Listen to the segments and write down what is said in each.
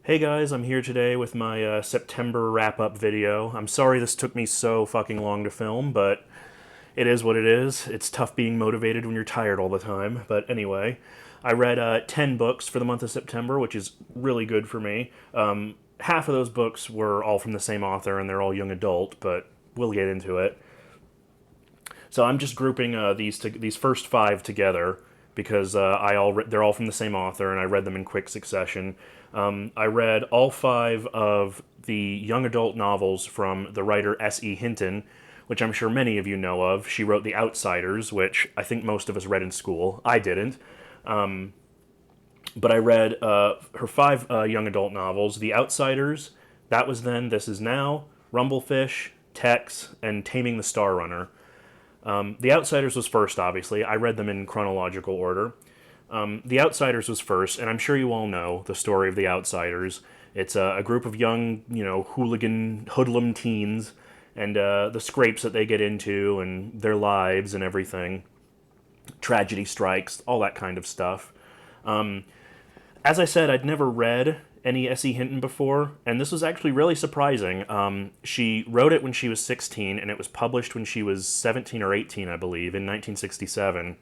Hey guys, I'm here today with my September wrap-up video. I'm sorry this took me so fucking long to film, but it is what it is. It's tough being motivated when you're tired all the time. But anyway, I read 10 books for the month of September, which is really good for me. Half of those books were all from the same author, and they're all young adult, but we'll get into it. So I'm just grouping these first five together because they're all from the same author, and I read them in quick succession. I read all five of the young adult novels from the writer S.E. Hinton, which I'm sure many of you know of. She wrote The Outsiders, which I think most of us read in school. I didn't. But I read her five young adult novels: The Outsiders, That Was Then, This Is Now, Rumblefish, Tex, and Taming the Star Runner. The Outsiders was first, obviously. I read them in chronological order. The Outsiders was first, and I'm sure you all know the story of The Outsiders. It's a group of young, hooligan, hoodlum teens, and the scrapes that they get into, and their lives and everything. Tragedy strikes, all that kind of stuff. As I said, I'd never read any S.E. Hinton before, and this was actually really surprising. She wrote it when she was 16, and it was published when she was 17 or 18, I believe, in 1967.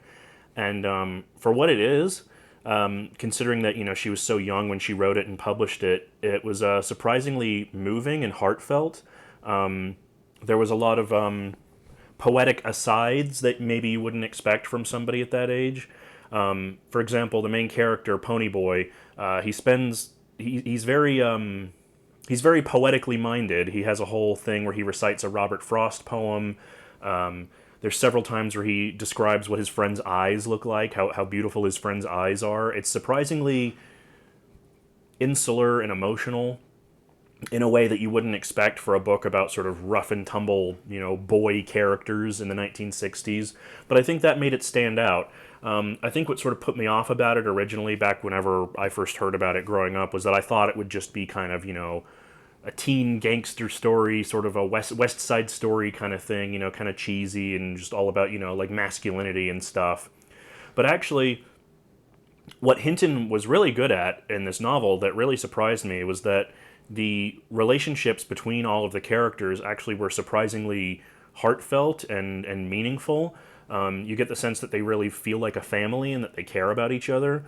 And for what it is, considering that she was so young when she wrote it and published it, it was surprisingly moving and heartfelt. There was a lot of poetic asides that maybe you wouldn't expect from somebody at that age. For example, the main character, Ponyboy, he's very poetically minded. He has a whole thing where he recites a Robert Frost poem. There's several times where he describes what his friend's eyes look like, how beautiful his friend's eyes are. It's surprisingly insular and emotional in a way that you wouldn't expect for a book about sort of rough and tumble, boy characters in the 1960s. But I think that made it stand out. I think what sort of put me off about it originally, back whenever I first heard about it growing up, was that I thought it would just be kind of, a teen gangster story, sort of a West Side Story kind of thing, kind of cheesy and just all about, like masculinity and stuff. But actually, what Hinton was really good at in this novel that really surprised me was that the relationships between all of the characters actually were surprisingly heartfelt and meaningful. You get the sense that they really feel like a family and that they care about each other.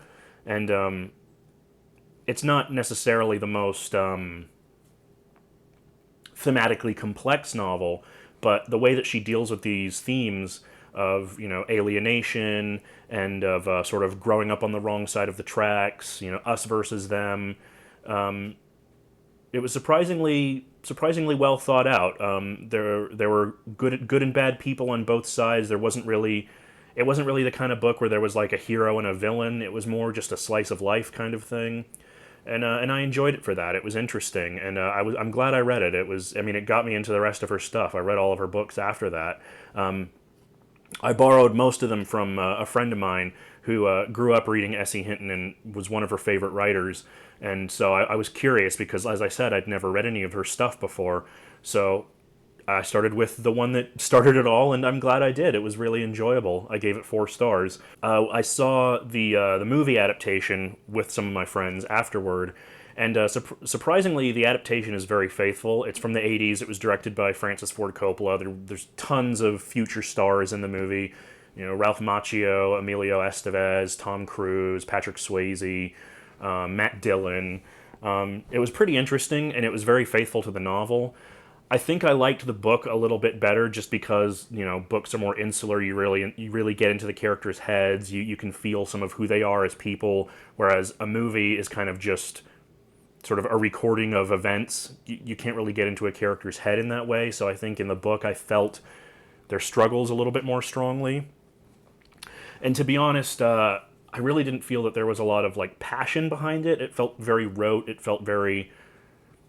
And it's not necessarily the most thematically complex novel, but the way that she deals with these themes of alienation and of sort of growing up on the wrong side of the tracks, us versus them. It was surprisingly well thought out. There were good and bad people on both sides. It wasn't really the kind of book where there was like a hero and a villain. It was more just a slice of life kind of thing. And I enjoyed it for that. It was interesting, and I'm glad I read it. It got me into the rest of her stuff. I read all of her books after that. I borrowed most of them from a friend of mine who grew up reading S.E. Hinton and was one of her favorite writers. And so I was curious because, as I said, I'd never read any of her stuff before. So I started with the one that started it all, and I'm glad I did. It was really enjoyable. I gave it 4 stars. I saw the movie adaptation with some of my friends afterward, and surprisingly, the adaptation is very faithful. It's from the 80s. It was directed by Francis Ford Coppola. There's tons of future stars in the movie. Ralph Macchio, Emilio Estevez, Tom Cruise, Patrick Swayze, Matt Dillon. It was pretty interesting, and it was very faithful to the novel. I think I liked the book a little bit better just because, books are more insular. You really get into the characters' heads. You can feel some of who they are as people, whereas a movie is kind of just sort of a recording of events. You can't really get into a character's head in that way. So I think in the book I felt their struggles a little bit more strongly. And to be honest, I really didn't feel that there was a lot of like passion behind it. It felt very rote.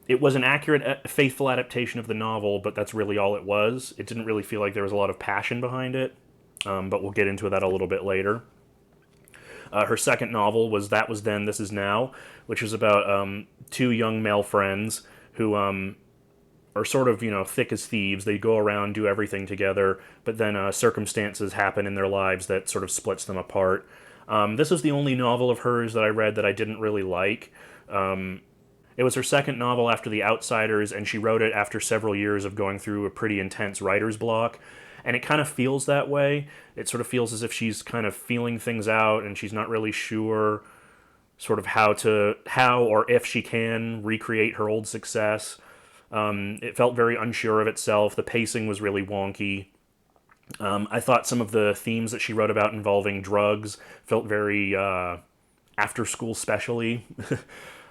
It was an accurate, faithful adaptation of the novel, but that's really all it was. It didn't really feel like there was a lot of passion behind it, but we'll get into that a little bit later. Her second novel was That Was Then, This Is Now, which was about 2 young male friends who are sort of, thick as thieves. They go around, do everything together, but then circumstances happen in their lives that sort of splits them apart. This was the only novel of hers that I read that I didn't really like. It was her second novel after The Outsiders, and she wrote it after several years of going through a pretty intense writer's block. And it kind of feels that way. It sort of feels as if she's kind of feeling things out, and she's not really sure sort of how or if she can recreate her old success. It felt very unsure of itself. The pacing was really wonky. I thought some of the themes that she wrote about involving drugs felt very after school specially.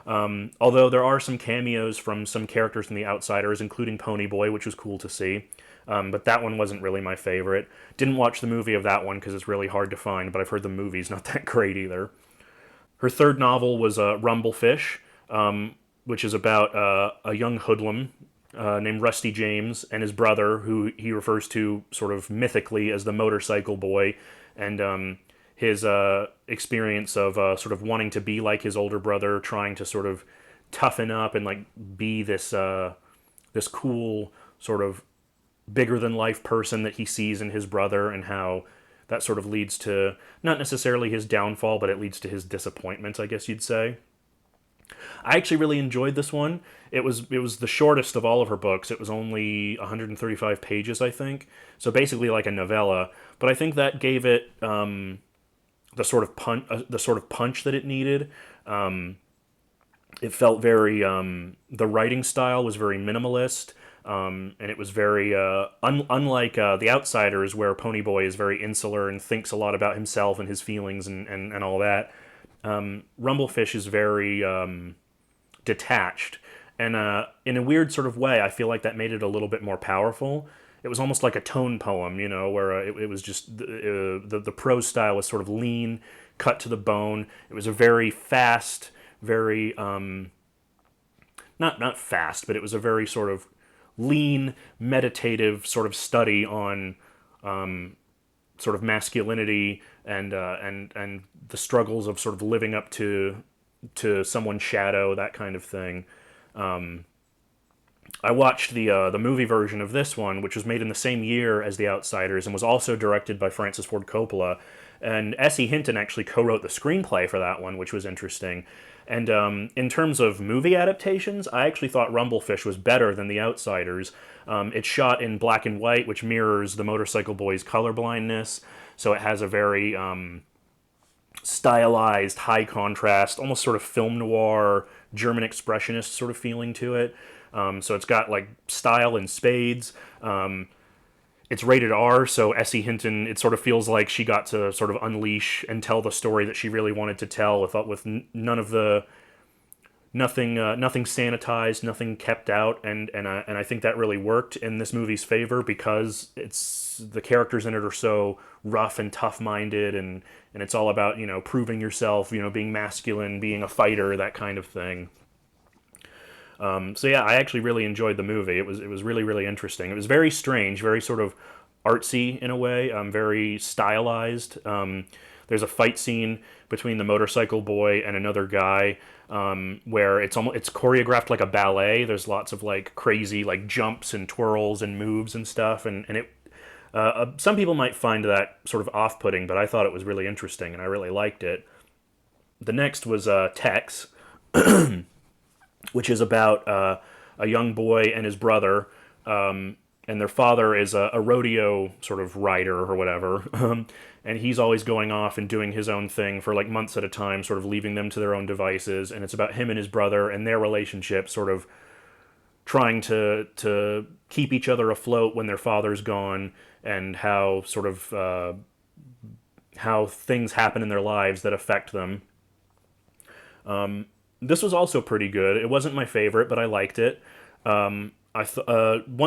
Although there are some cameos from some characters from The Outsiders, including Ponyboy, which was cool to see. But that one wasn't really my favorite. Didn't watch the movie of that one because it's really hard to find, but I've heard the movie's not that great either. Her third novel was Rumblefish, which is about a young hoodlum named Rusty James and his brother, who he refers to sort of mythically as the motorcycle boy, and his experience of sort of wanting to be like his older brother, trying to sort of toughen up and like be this cool sort of bigger than life person that he sees in his brother, and how that sort of leads to not necessarily his downfall, but it leads to his disappointment, I guess you'd say. I actually really enjoyed this one. It was the shortest of all of her books. It was only 135 pages, I think. So basically like a novella. But I think that gave it the sort of punch that it needed. It felt very the writing style was very minimalist. And it was very unlike The Outsiders, where Ponyboy is very insular and thinks a lot about himself and his feelings and all that. Rumblefish is very detached, and in a weird sort of way, I feel like that made it a little bit more powerful. It was almost like a tone poem, where it was just the prose style was sort of lean, cut to the bone. It was a very fast, very not fast, but it was a very sort of lean, meditative sort of study on sort of masculinity and the struggles of sort of living up to someone's shadow, that kind of thing. I watched the movie version of this one, which was made in the same year as The Outsiders and was also directed by Francis Ford Coppola. And S.E. Hinton actually co-wrote the screenplay for that one, which was interesting. And in terms of movie adaptations, I actually thought Rumblefish was better than The Outsiders. It's shot in black and white, which mirrors the motorcycle boy's colorblindness. So it has a very stylized, high contrast, almost sort of film noir, German expressionist sort of feeling to it. So it's got like style in spades. It's rated R, so S.E. Hinton, it sort of feels like she got to sort of unleash and tell the story that she really wanted to tell with none of the nothing sanitized, nothing kept out, and I think that really worked in this movie's favor because the characters in it are so rough and tough-minded, and it's all about proving yourself, being masculine, being a fighter, that kind of thing. So yeah, I actually really enjoyed the movie. It was really, really interesting. It was very strange, very sort of artsy in a way, very stylized. There's a fight scene between the motorcycle boy and another guy where it's choreographed like a ballet. There's lots of like crazy like jumps and twirls and moves and stuff, and it. Some people might find that sort of off-putting, but I thought it was really interesting and I really liked it. The next was Tex, which is about a young boy and his brother, and their father is a rodeo sort of rider or whatever, and he's always going off and doing his own thing for like months at a time, sort of leaving them to their own devices, and it's about him and his brother and their relationship, sort of trying to keep each other afloat when their father's gone, and how sort of how things happen in their lives that affect them. This was also pretty good. It wasn't my favorite, but I liked it. One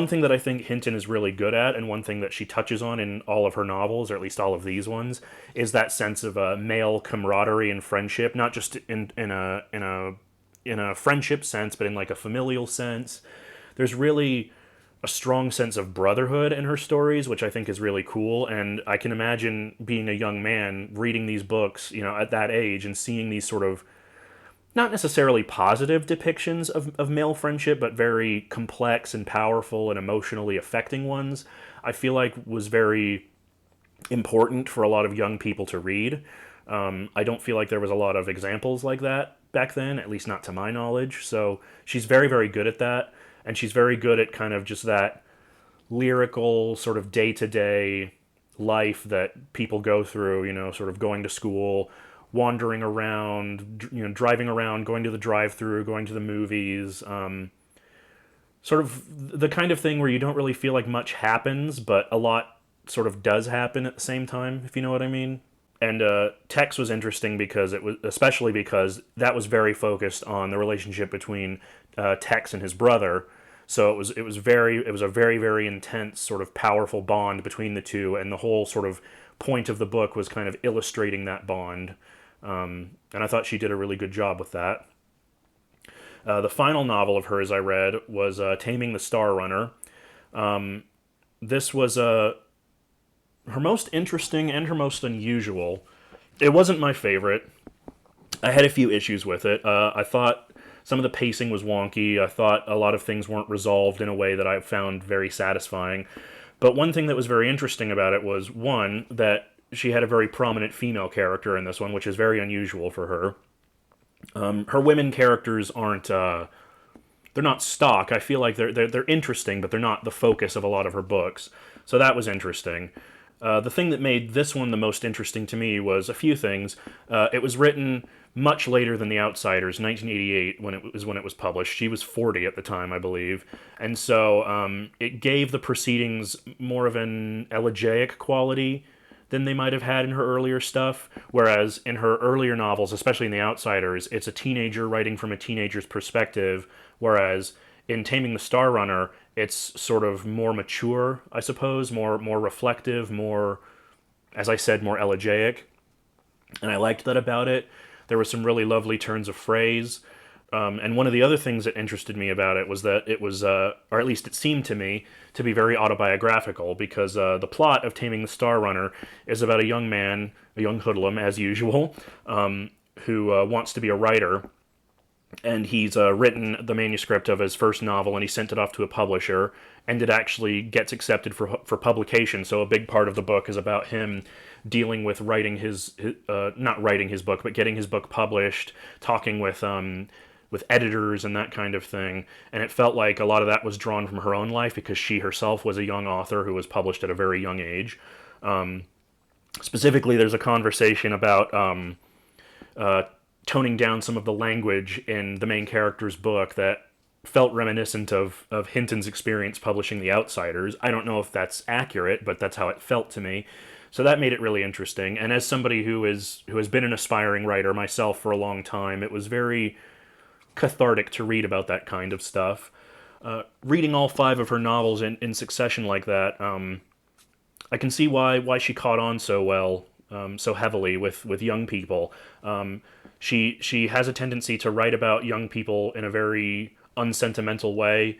thing that I think Hinton is really good at, and one thing that she touches on in all of her novels, or at least all of these ones, is that sense of male camaraderie and friendship. Not just in a friendship sense, but in like a familial sense. There's really a strong sense of brotherhood in her stories, which I think is really cool. And I can imagine being a young man reading these books, at that age and seeing these sort of not necessarily positive depictions of male friendship, but very complex and powerful and emotionally affecting ones, I feel like was very important for a lot of young people to read. I don't feel like there was a lot of examples like that back then, at least not to my knowledge. So she's very, very good at that. And she's very good at kind of just that lyrical sort of day to day life that people go through, sort of going to school, wandering around, driving around, going to the drive through, going to the movies. Sort of the kind of thing where you don't really feel like much happens, but a lot sort of does happen at the same time, if you know what I mean. And Tex was interesting because especially because that was very focused on the relationship between Tex and his brother. So it was a very, very intense sort of powerful bond between the two, and the whole sort of point of the book was kind of illustrating that bond. And I thought she did a really good job with that. The final novel of hers I read was Taming the Star Runner. This was her most interesting and her most unusual. It wasn't my favorite. I had a few issues with it. I thought some of the pacing was wonky. I thought a lot of things weren't resolved in a way that I found very satisfying. But one thing that was very interesting about it was, one, that she had a very prominent female character in this one, which is very unusual for her. Her women characters aren't they're not stock. I feel like they're interesting, but they're not the focus of a lot of her books. So that was interesting. The thing that made this one the most interesting to me was a few things. It was written much later than The Outsiders, 1988, when it was published. She was 40 at the time, I believe, and so it gave the proceedings more of an elegiac quality than they might have had in her earlier stuff. Whereas in her earlier novels, especially in The Outsiders, it's a teenager writing from a teenager's perspective. Whereas in Taming the Star Runner, it's sort of more mature, I suppose, more reflective, more, as I said, more elegiac. And I liked that about it. There were some really lovely turns of phrase. And one of the other things that interested me about it was that it was, or at least it seemed to me, to be very autobiographical, because the plot of Taming the Star Runner is about a young man, a young hoodlum, as usual, who wants to be a writer. And he's written the manuscript of his first novel, and he sent it off to a publisher, and it actually gets accepted for publication. So a big part of the book is about him dealing with writing not writing his book, but getting his book published, talking with editors and that kind of thing. And it felt like a lot of that was drawn from her own life, because she herself was a young author who was published at a very young age. Specifically, there's a conversation about toning down some of the language in the main character's book that felt reminiscent of Hinton's experience publishing The Outsiders. I don't know if that's accurate, but that's how it felt to me. So that made it really interesting. And as somebody who has been an aspiring writer myself for a long time, it was very cathartic to read about that kind of stuff. Reading all 5 of her novels in succession like that, I can see why she caught on so well, so heavily with young people. She has a tendency to write about young people in a very unsentimental way.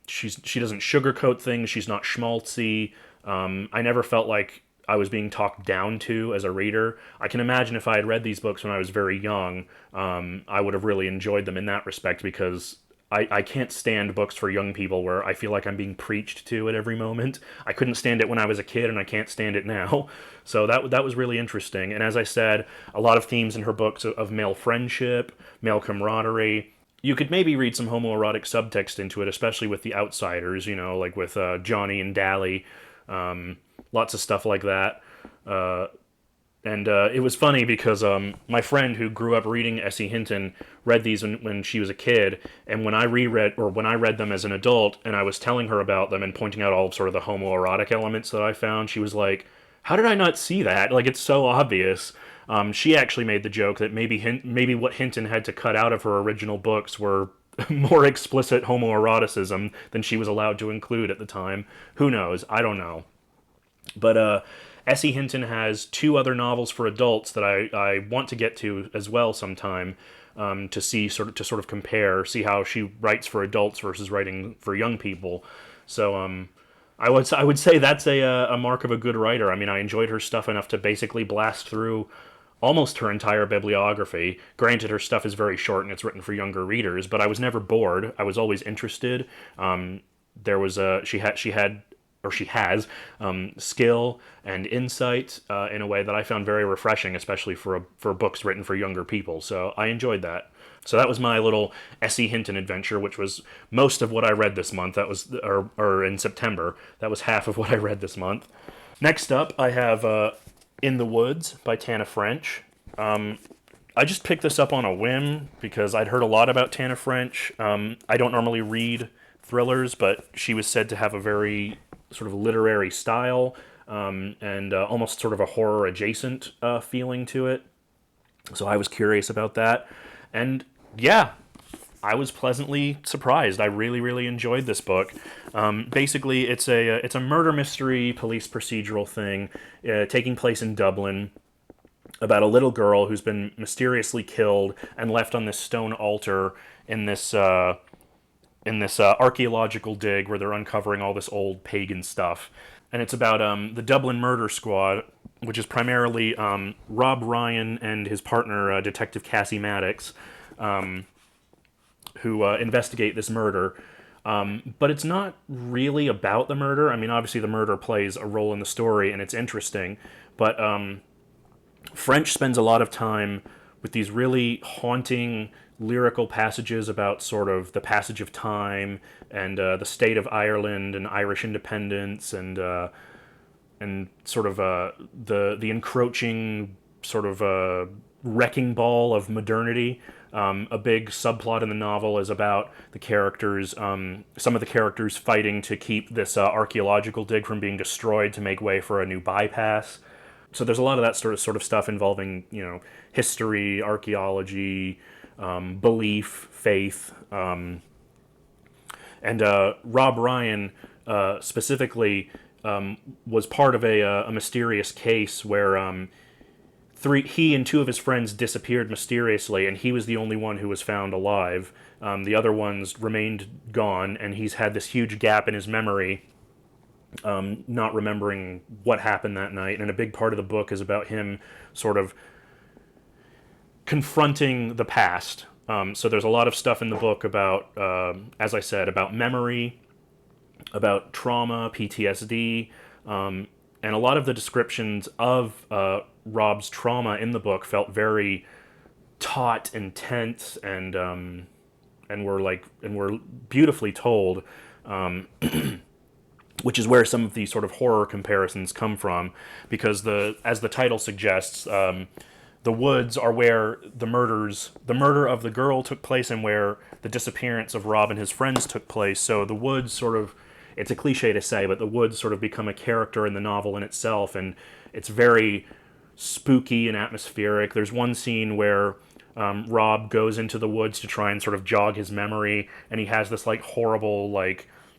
She doesn't sugarcoat things. She's not schmaltzy. I never felt like I was being talked down to as a reader. I can imagine if I had read these books when I was very young, I would have really enjoyed them in that respect, because I can't stand books for young people where I feel like I'm being preached to at every moment. I couldn't stand it when I was a kid, and I can't stand it now. So that was really interesting. And as I said, a lot of themes in her books of male friendship, male camaraderie. You could maybe read some homoerotic subtext into it, especially with The Outsiders, like with Johnny and Dally. Lots of stuff like that. And it was funny because my friend who grew up reading S.E. Hinton read these when she was a kid, and when I read them as an adult, and I was telling her about them and pointing out all of sort of the homoerotic elements that I found, she was like, "How did I not see that? Like, it's so obvious." She actually made the joke that maybe what Hinton had to cut out of her original books were more explicit homoeroticism than she was allowed to include at the time. Who knows? I don't know. But S.E. Hinton has 2 other novels for adults that I want to get to as well sometime, to sort of compare, see how she writes for adults versus writing for young people. So I would say that's a mark of a good writer. I mean, I enjoyed her stuff enough to basically blast through almost her entire bibliography. Granted, her stuff is very short and it's written for younger readers, but I was never bored. I was always interested. She had or she has, skill and insight in a way that I found very refreshing, especially for books written for younger people. So I enjoyed that. So that was my little S.E. Hinton adventure, which was most of what I read this month. That was, or in September, that was half of what I read this month. Next up, I have In the Woods by Tana French. I just picked this up on a whim because I'd heard a lot about Tana French. I don't normally read thrillers, but she was said to have a very sort of literary style and almost sort of a horror adjacent feeling to it. So I was curious about that. And yeah, I was pleasantly surprised. I really, really enjoyed this book. Basically, it's a murder mystery police procedural thing taking place in Dublin about a little girl who's been mysteriously killed and left on this stone altar in this archaeological dig where they're uncovering all this old pagan stuff. And it's about the Dublin Murder Squad, which is primarily Rob Ryan and his partner, Detective Cassie Maddox, who investigate this murder. But it's not really about the murder. I mean, obviously the murder plays a role in the story, and it's interesting. But French spends a lot of time with these really haunting lyrical passages about sort of the passage of time and the state of Ireland and Irish independence and sort of the encroaching sort of wrecking ball of modernity. A big subplot in the novel is about the characters, some of the characters fighting to keep this archaeological dig from being destroyed to make way for a new bypass. So there's a lot of that sort of stuff involving, history, archaeology, belief, faith, and Rob Ryan specifically was part of a mysterious case where he and two of his friends disappeared mysteriously, and he was the only one who was found alive. The other ones remained gone, and he's had this huge gap in his memory, not remembering what happened that night. And a big part of the book is about him sort of confronting the past. So there's a lot of stuff in the book about, as I said, about memory, about trauma, PTSD, and a lot of the descriptions of Rob's trauma in the book felt very taut and tense, and were beautifully told, which is where some of the sort of horror comparisons come from, because as the title suggests, the woods are where the murder of the girl took place and where the disappearance of Rob and his friends took place. So the woods sort of, it's a cliche to say, but the woods sort of become a character in the novel in itself, and it's very spooky and atmospheric. There's one scene where Rob goes into the woods to try and sort of jog his memory, and he has this horrible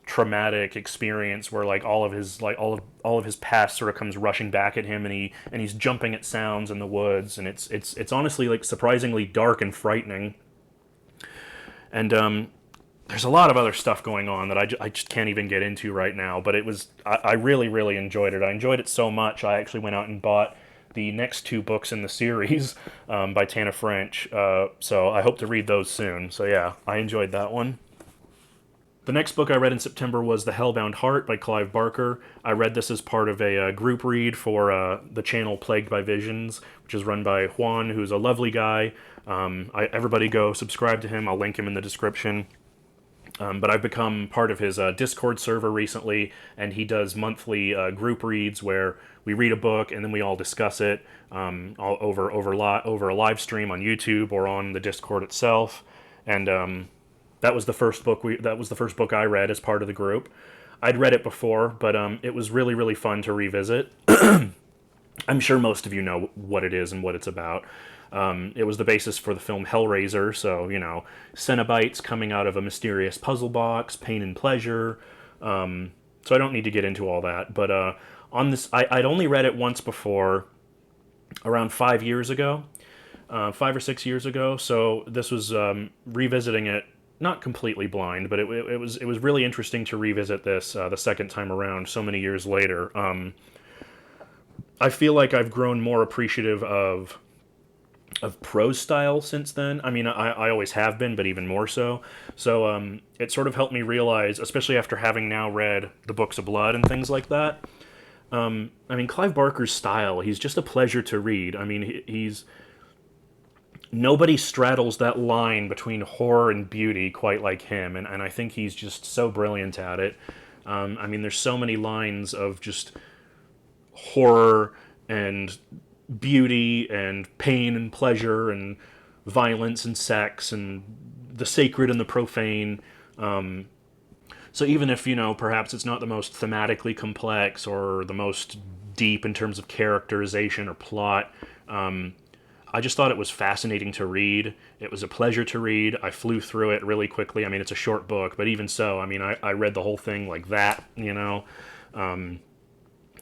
traumatic experience where all of his past sort of comes rushing back at him, and he's jumping at sounds in the woods, and it's honestly surprisingly dark and frightening. And there's a lot of other stuff going on that I just can't even get into right now, but I really, really enjoyed it. I enjoyed it so much I actually went out and bought the next two books in the series by Tana French, so I hope to read those soon. So yeah, I enjoyed that one. The next book I read in September was The Hellbound Heart by Clive Barker. I read this as part of a group read for the channel Plagued by Visions, which is run by Juan, who's a lovely guy. Everybody go subscribe to him. I'll link him in the description. But I've become part of his Discord server recently, and he does monthly group reads where we read a book and then we all discuss it over a live stream on YouTube or on the Discord itself. And that was the first book I read as part of the group. I'd read it before, but it was really, really fun to revisit. I'm sure most of you know what it is and what it's about. It was the basis for the film Hellraiser, so, Cenobites coming out of a mysterious puzzle box, pain and pleasure. So I don't need to get into all that. But on this, I'd only read it once before, around 5 years ago, 5 or 6 years ago. So this was revisiting it, not completely blind, but it was really interesting to revisit this the second time around, so many years later. I feel like I've grown more appreciative of of prose style since then. I mean, I always have been, but even more so. So it sort of helped me realize, especially after having now read the Books of Blood and things like that. I mean, Clive Barker's style, he's just a pleasure to read. I mean, he's nobody straddles that line between horror and beauty quite like him, and I think he's just so brilliant at it. I mean, there's so many lines of just horror and beauty and pain and pleasure and violence and sex and the sacred and the profane. So even if, perhaps it's not the most thematically complex or the most deep in terms of characterization or plot, I just thought it was fascinating to read. It was a pleasure to read. I flew through it really quickly. I mean, it's a short book, but even so, I mean, I read the whole thing like that.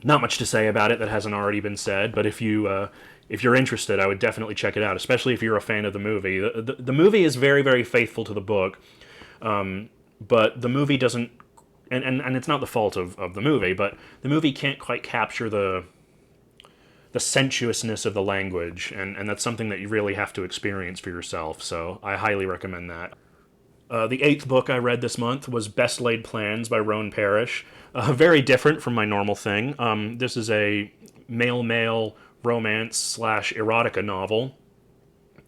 Not much to say about it that hasn't already been said, but if you're interested, I would definitely check it out, especially if you're a fan of the movie. The movie is very, very faithful to the book, but the movie doesn't, and it's not the fault of the movie, but the movie can't quite capture the sensuousness of the language, and that's something that you really have to experience for yourself, so I highly recommend that. The eighth book I read this month was Best Laid Plans by Roan Parrish. Very different from my normal thing. This is a male-male romance slash erotica novel.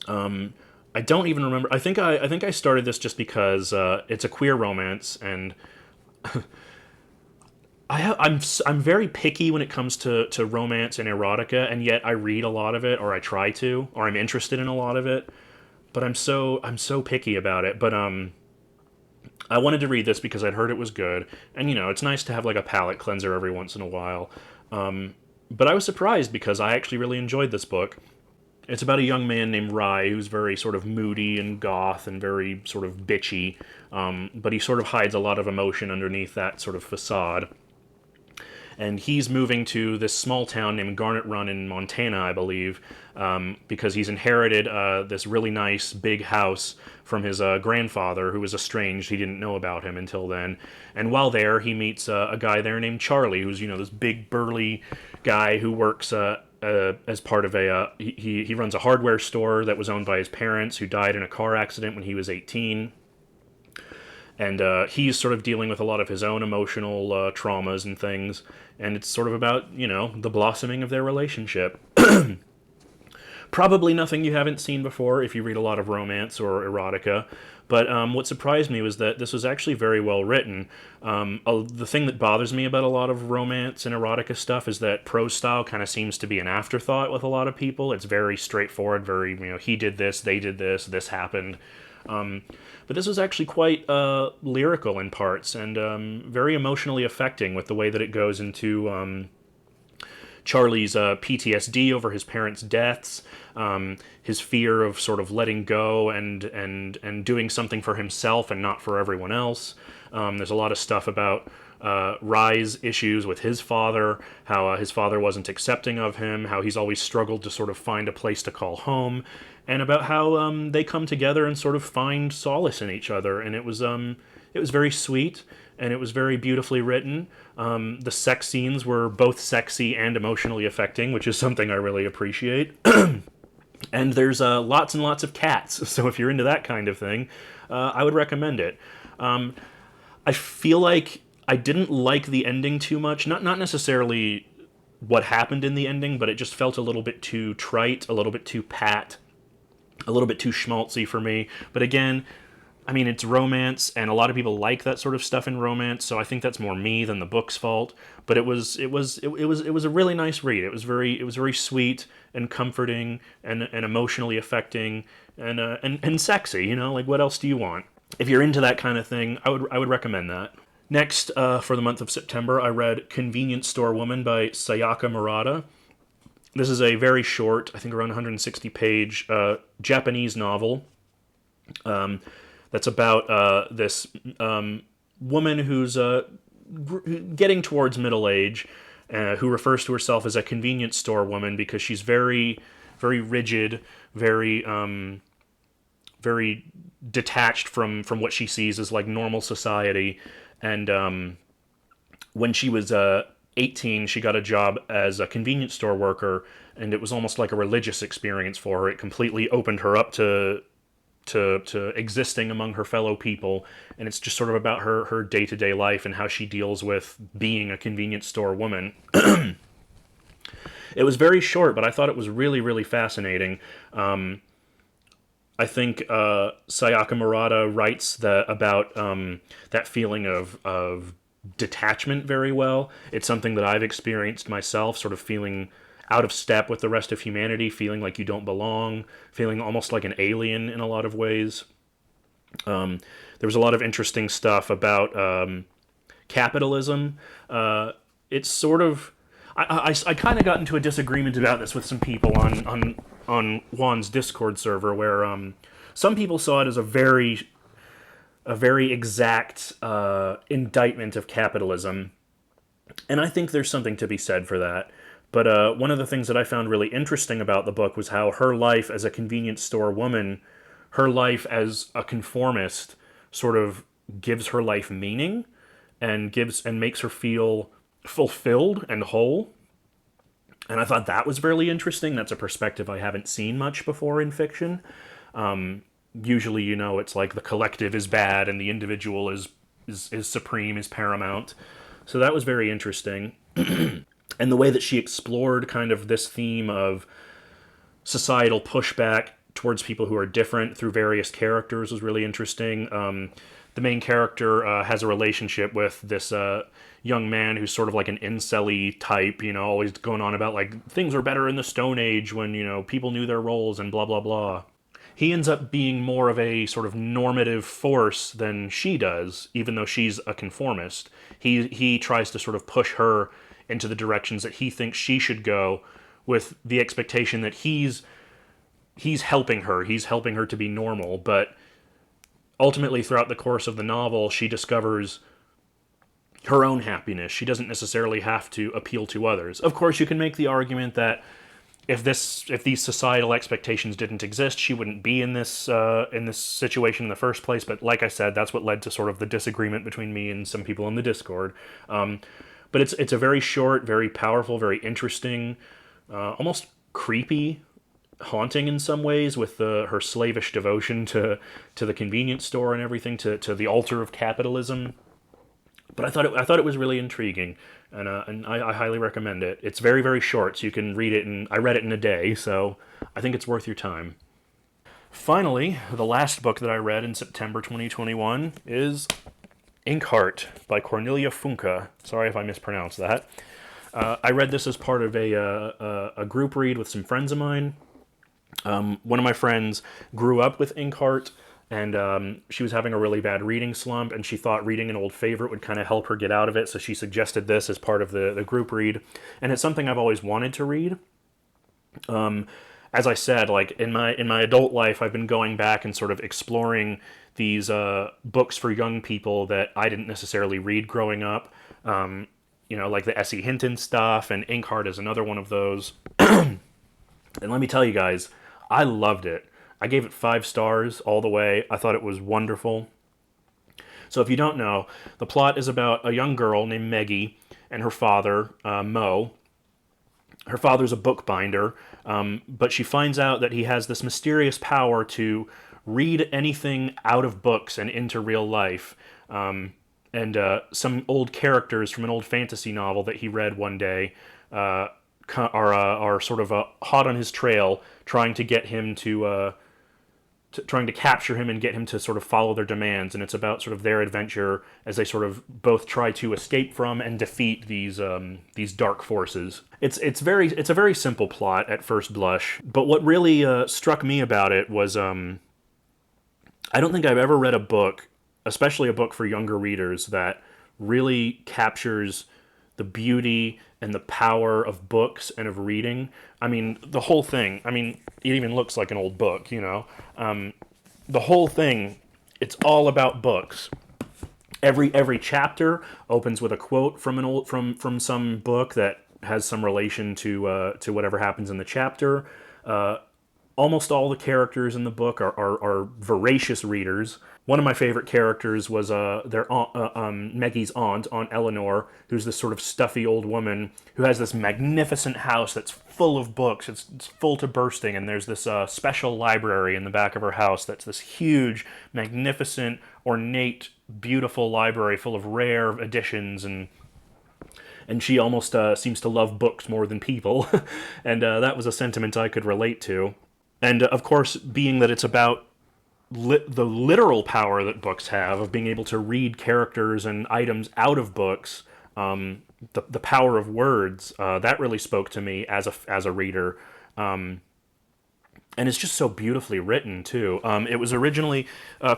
I don't even remember. I think I started this just because it's a queer romance, and I'm very picky when it comes to romance and erotica, and yet I read a lot of it, or I try to, or I'm interested in a lot of it. But I'm so picky about it. But I wanted to read this because I'd heard it was good, and it's nice to have like a palate cleanser every once in a while. But I was surprised because I actually really enjoyed this book. It's about a young man named Rye who's very sort of moody and goth and very sort of bitchy, but he sort of hides a lot of emotion underneath that sort of facade. And he's moving to this small town named Garnet Run in Montana, I believe, because he's inherited this really nice big house from his grandfather, who was estranged. He didn't know about him until then. And while there, he meets a guy there named Charlie, who's this big burly guy who works as part of he runs a hardware store that was owned by his parents, who died in a car accident when he was 18. And he's sort of dealing with a lot of his own emotional traumas and things, and it's sort of about the blossoming of their relationship. Probably nothing you haven't seen before if you read a lot of romance or erotica, but what surprised me was that this was actually very well written. The thing that bothers me about a lot of romance and erotica stuff is that prose style kind of seems to be an afterthought with a lot of people. It's very straightforward, very, he did this, they did this happened. But this was actually quite lyrical in parts and very emotionally affecting with the way that it goes into Charlie's PTSD over his parents' deaths, his fear of sort of letting go and doing something for himself and not for everyone else. There's a lot of stuff about Rye's issues with his father, how his father wasn't accepting of him, how he's always struggled to sort of find a place to call home, and about how they come together and sort of find solace in each other. And it was very sweet, and it was very beautifully written. The sex scenes were both sexy and emotionally affecting, which is something I really appreciate. And there's lots and lots of cats, so if you're into that kind of thing, I would recommend it. I feel like I didn't like the ending too much. Not necessarily what happened in the ending, but it just felt a little bit too trite, a little bit too pat, a little bit too schmaltzy for me. But again, I mean, it's romance, and a lot of people like that sort of stuff in romance, so I think that's more me than the book's fault. But it was a really nice read. It was very sweet and comforting and emotionally affecting and sexy. Like, what else do you want? If you're into that kind of thing, I would recommend that. Next, for the month of September, I read Convenience Store Woman by Sayaka Murata. This is a very short, I think around 160-page Japanese novel that's about this woman who's getting towards middle age, who refers to herself as a convenience store woman because she's very, very rigid, very very detached from what she sees as like normal society. And when she was 18, she got a job as a convenience store worker, and it was almost like a religious experience for her. It completely opened her up to existing among her fellow people, and it's just sort of about her day-to-day life and how she deals with being a convenience store woman. It was very short, but I thought it was really, really fascinating. I think Sayaka Murata writes about that feeling of detachment very well. It's something that I've experienced myself, sort of feeling out of step with the rest of humanity, feeling like you don't belong, feeling almost like an alien in a lot of ways. There was a lot of interesting stuff about capitalism. It's sort of I kind of got into a disagreement about this with some people on Juan's Discord server, where some people saw it as a very exact indictment of capitalism, and I think there's something to be said for that. But one of the things that I found really interesting about the book was how her life as a convenience store woman, her life as a conformist, sort of gives her life meaning and makes her feel fulfilled and whole. And I thought that was really interesting. That's a perspective I haven't seen much before in fiction. Usually, it's like the collective is bad and the individual is supreme, is paramount. So that was very interesting. And the way that she explored kind of this theme of societal pushback towards people who are different through various characters was really interesting. The main character has a relationship with this young man who's sort of like an incel-y type, always going on about like things were better in the Stone Age when, people knew their roles and blah, blah, blah. He ends up being more of a sort of normative force than she does, even though she's a conformist. He tries to sort of push her into the directions that he thinks she should go, with the expectation that he's helping her. He's helping her to be normal, but ultimately throughout the course of the novel, she discovers her own happiness. She doesn't necessarily have to appeal to others. Of course, you can make the argument that if these societal expectations didn't exist, she wouldn't be in this situation in the first place. But like I said, that's what led to sort of the disagreement between me and some people in the Discord. But it's a very short, very powerful, very interesting, almost creepy, haunting in some ways, with her slavish devotion to the convenience store and everything, to the altar of capitalism. But I thought it was really intriguing, and I highly recommend it. It's very, very short, so you can read it, and I read it in a day, so I think it's worth your time. Finally, the last book that I read in September 2021 is Inkheart by Cornelia Funke. Sorry if I mispronounced that. I read this as part of a group read with some friends of mine. One of my friends grew up with Inkheart, and she was having a really bad reading slump, and she thought reading an old favorite would kind of help her get out of it, so she suggested this as part of the group read. And it's something I've always wanted to read. As I said, like in my adult life, I've been going back and sort of exploring these books for young people that I didn't necessarily read growing up. Like the S.E. Hinton stuff, and Inkheart is another one of those. And let me tell you guys, I loved it. I gave it 5 stars all the way. I thought it was wonderful. So if you don't know, the plot is about a young girl named Meggie and her father, Mo. Her father's a bookbinder, but she finds out that he has this mysterious power to read anything out of books and into real life. And some old characters from an old fantasy novel that he read one day are sort of hot on his trail, trying to get him trying to capture him and get him to sort of follow their demands. And it's about sort of their adventure as they sort of both try to escape from and defeat these dark forces. It's a very simple plot at first blush, but what really struck me about it was I don't think I've ever read a book, especially a book for younger readers, that really captures the beauty and the power of books and of reading. I mean, the whole thing. I mean, it even looks like an old book, The whole thing, it's all about books. Every chapter opens with a quote from some book that has some relation to whatever happens in the chapter. Almost all the characters in the book are voracious readers. One of my favorite characters was their aunt, Maggie's Aunt Eleanor, who's this sort of stuffy old woman who has this magnificent house that's full of books. It's full to bursting, and there's this special library in the back of her house that's this huge, magnificent, ornate, beautiful library full of rare editions, and she almost seems to love books more than people, and that was a sentiment I could relate to. And of course, being that it's about the literal power that books have of being able to read characters and items out of books, the power of words, that really spoke to me as a reader. And it's just so beautifully written too. It was originally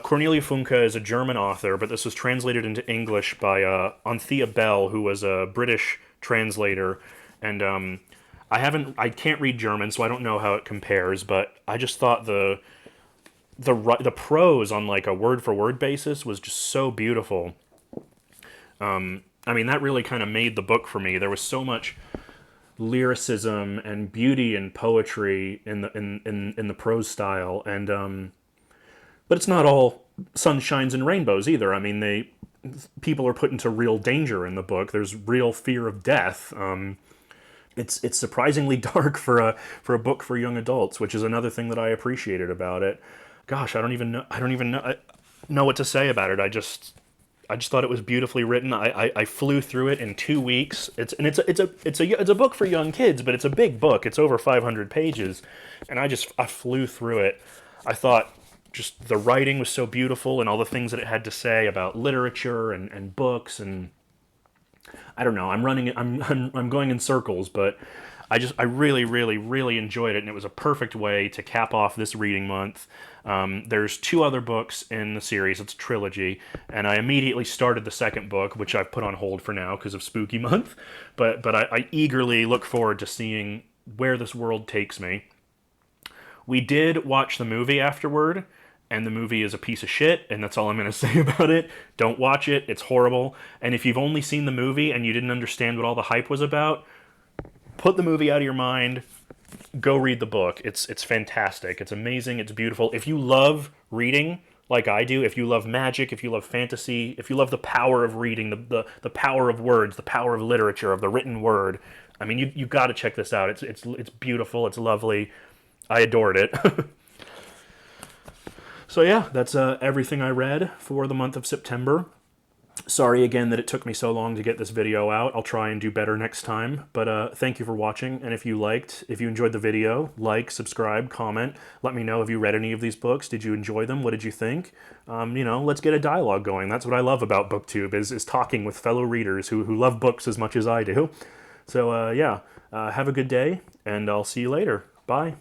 Cornelia Funke is a German author, but this was translated into English by Anthea Bell, who was a British translator. And I can't read German, so I don't know how it compares. But I just thought the prose on like a word for word basis was just so beautiful. I mean, that really kind of made the book for me. There was so much lyricism and beauty and poetry in the prose style, and but it's not all sunshines and rainbows either. I mean, people are put into real danger in the book. There's real fear of death. It's surprisingly dark for a book for young adults, which is another thing that I appreciated about it. Gosh, I don't even know what to say about it. I just thought it was beautifully written. I flew through it in 2 weeks. It's a book for young kids, but it's a big book. It's over 500 pages, and I flew through it. I thought just the writing was so beautiful, and all the things that it had to say about literature and books, and I don't know. I'm going in circles, but I really, really, really enjoyed it, and it was a perfect way to cap off this reading month. There's 2 other books in the series. It's a trilogy, and I immediately started the second book, which I've put on hold for now because of Spooky Month. But I eagerly look forward to seeing where this world takes me. We did watch the movie afterward, and the movie is a piece of shit, and that's all I'm going to say about it. Don't watch it. It's horrible. And if you've only seen the movie and you didn't understand what all the hype was about, put the movie out of your mind. Go read the book. It's fantastic. It's amazing. It's beautiful. If you love reading like I do, if you love magic, if you love fantasy, if you love the power of reading, the power of words, the power of literature, of the written word, I mean, you got to check this out. It's beautiful. It's lovely. I adored it. So yeah, that's everything I read for the month of September. Sorry again that it took me so long to get this video out. I'll try and do better next time. But thank you for watching, and if you enjoyed the video, like, subscribe, comment. Let me know, have you read any of these books? Did you enjoy them? What did you think? Let's get a dialogue going. That's what I love about BookTube, is talking with fellow readers who love books as much as I do. So yeah, have a good day, and I'll see you later. Bye.